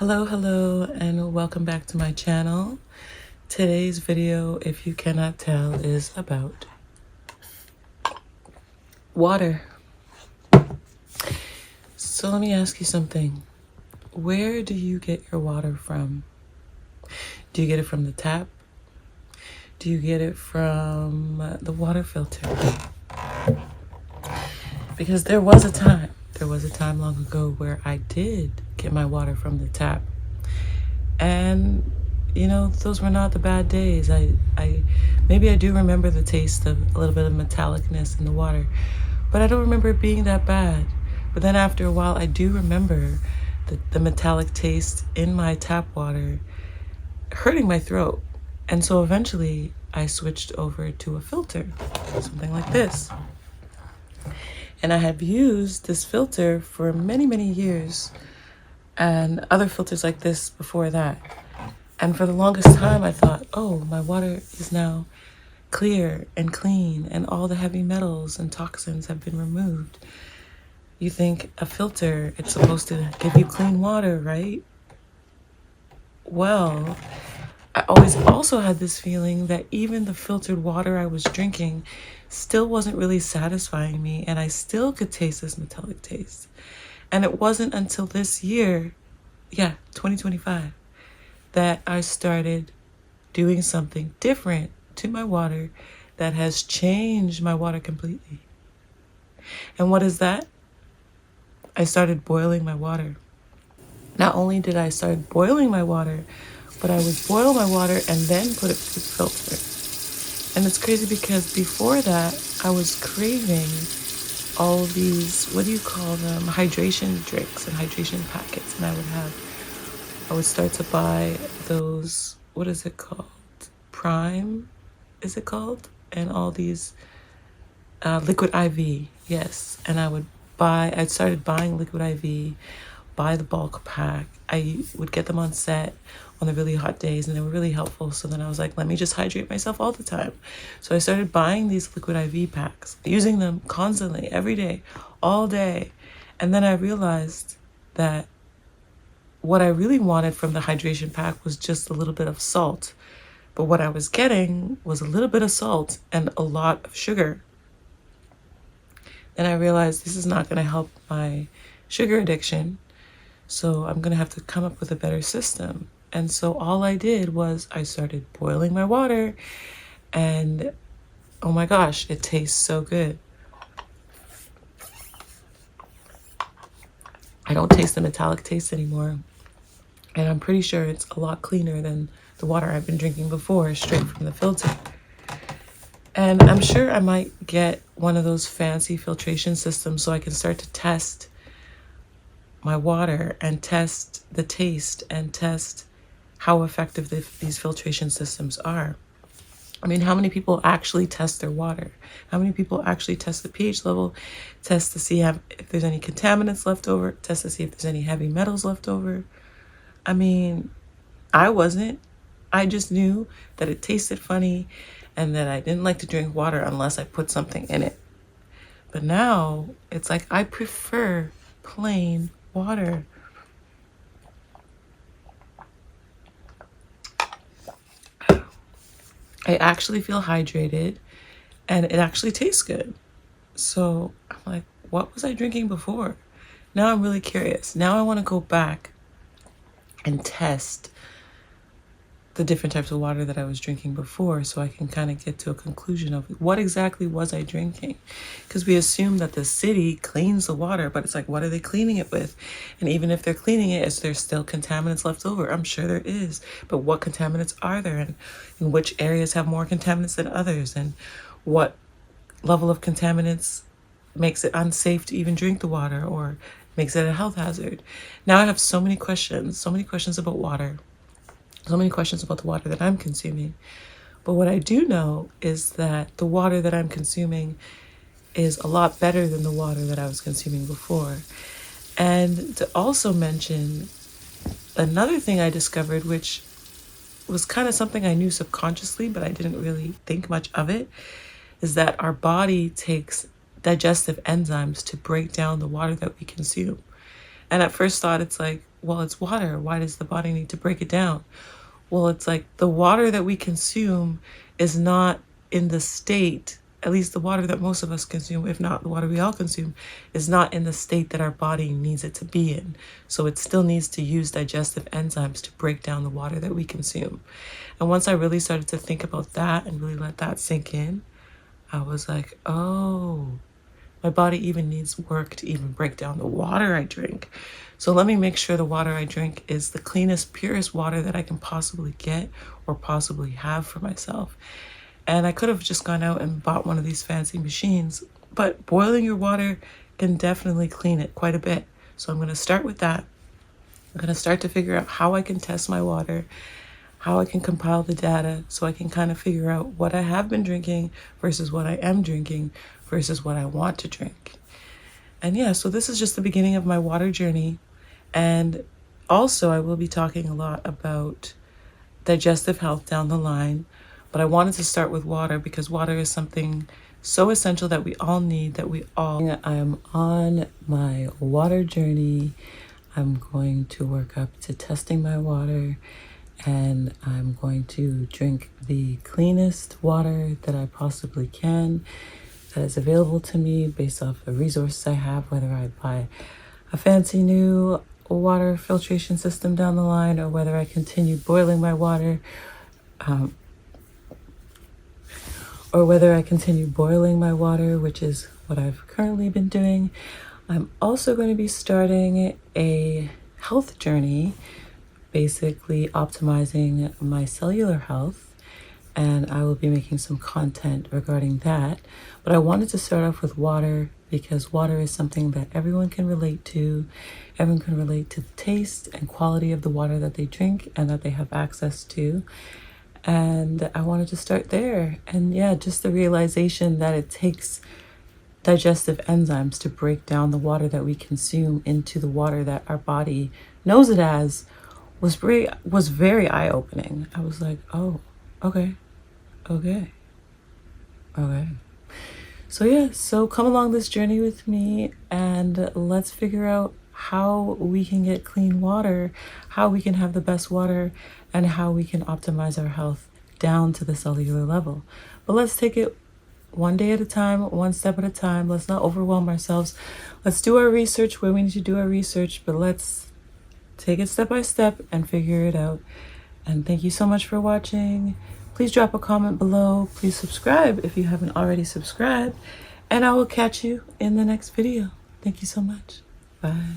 Hello, and welcome back to my channel. Today's video, if you cannot tell, is about water. So let me ask you something. Where do you get your water from? Do you get it from the tap? Do you get it from the water filter? Because there was a time long ago where I did get my water from the tap. And those were not the bad days. Maybe I do remember the taste of a little bit of metallicness in the water, but I don't remember it being that bad. But then after a while, I do remember the metallic taste in my tap water hurting my throat. And so eventually I switched over to a filter, something like this. And I have used this filter for many, many years, and other filters like this before that. And for the longest time, I thought, oh, my water is now clear and clean, and all the heavy metals and toxins have been removed. You think a filter, it's supposed to give you clean water, right? Well, I always also had this feeling that even the filtered water I was drinking still wasn't really satisfying me, and I still could taste this metallic taste. And it wasn't until this year, 2025, that I started doing something different to my water that has changed my water completely. And what is that? I started boiling my water. Not only did I start boiling my water, but I would boil my water and then put it through the filter. And it's crazy because before that, I was craving all these, what do you call them? Hydration drinks and hydration packets. And I would start to buy those, what is it called? Prime, is it called? And all these Liquid IV, yes. And I started buying Liquid IV, buy the bulk pack. I would get them on set on the really hot days, and they were really helpful. So then I was like, let me just hydrate myself all the time. So I started buying these Liquid IV packs, using them constantly, every day, all day. And then I realized that what I really wanted from the hydration pack was just a little bit of salt. But what I was getting was a little bit of salt and a lot of sugar. And I realized this is not going to help my sugar addiction. So I'm going to have to come up with a better system. And so all I did was I started boiling my water, and oh my gosh, it tastes so good. I don't taste the metallic taste anymore. And I'm pretty sure it's a lot cleaner than the water I've been drinking before, straight from the filter. And I'm sure I might get one of those fancy filtration systems so I can start to test my water and test the taste and test how effective these filtration systems are. I mean, how many people actually test their water? How many people actually test the pH level, test to see if there's any contaminants left over, test to see if there's any heavy metals left over? I mean, I wasn't. I just knew that it tasted funny and that I didn't like to drink water unless I put something in it. But now it's like I prefer plain water. I actually feel hydrated and it actually tastes good. So I'm like, what was I drinking before? Now I'm really curious. Now I want to go back and test the different types of water that I was drinking before so I can kind of get to a conclusion of what exactly was I drinking. Because we assume that the city cleans the water, but it's like, what are they cleaning it with? And even if they're cleaning it, is there still contaminants left over? I'm sure there is. But what contaminants are there? And which areas have more contaminants than others? And what level of contaminants makes it unsafe to even drink the water or makes it a health hazard? Now I have so many questions about water. So many questions about the water that I'm consuming. But what I do know is that the water that I'm consuming is a lot better than the water that I was consuming before. And to also mention another thing I discovered, which was kind of something I knew subconsciously, but I didn't really think much of it, is that our body takes digestive enzymes to break down the water that we consume. And at first thought, it's like, well, it's water. Why does the body need to break it down? Well, it's like the water that we consume is not in the state, at least the water that most of us consume, if not the water we all consume, is not in the state that our body needs it to be in. So it still needs to use digestive enzymes to break down the water that we consume. And once I really started to think about that and really let that sink in, I was like, oh, my body even needs work to even break down the water I drink. So let me make sure the water I drink is the cleanest, purest water that I can possibly get or possibly have for myself. And I could have just gone out and bought one of these fancy machines, but boiling your water can definitely clean it quite a bit. So I'm going to start with that. I'm going to start to figure out how I can test my water, how I can compile the data so I can kind of figure out what I have been drinking versus what I am drinking versus what I want to drink. And yeah, so this is just the beginning of my water journey. And also I will be talking a lot about digestive health down the line, but I wanted to start with water because water is something so essential that we all need, I'm on my water journey. I'm going to work up to testing my water, and I'm going to drink the cleanest water that I possibly can that is available to me based off the resources I have, whether I buy a fancy new water filtration system down the line or whether I continue boiling my water, which is what I've currently been doing. I'm also going to be starting a health journey, basically optimizing my cellular health, and I will be making some content regarding that. But I wanted to start off with water because water is something that everyone can relate to. Everyone can relate to the taste and quality of the water that they drink and that they have access to. And I wanted to start there. And yeah, just the realization that it takes digestive enzymes to break down the water that we consume into the water that our body knows it as was very eye-opening. I was like, oh, okay. So yeah, so come along this journey with me and let's figure out how we can get clean water, how we can have the best water, and how we can optimize our health down to the cellular level. But let's take it one day at a time, one step at a time. Let's not overwhelm ourselves. Let's do our research where we need to do our research, but let's take it step by step and figure it out. And thank you so much for watching. Please drop a comment below. Please subscribe if you haven't already subscribed. And I will catch you in the next video. Thank you so much. Bye.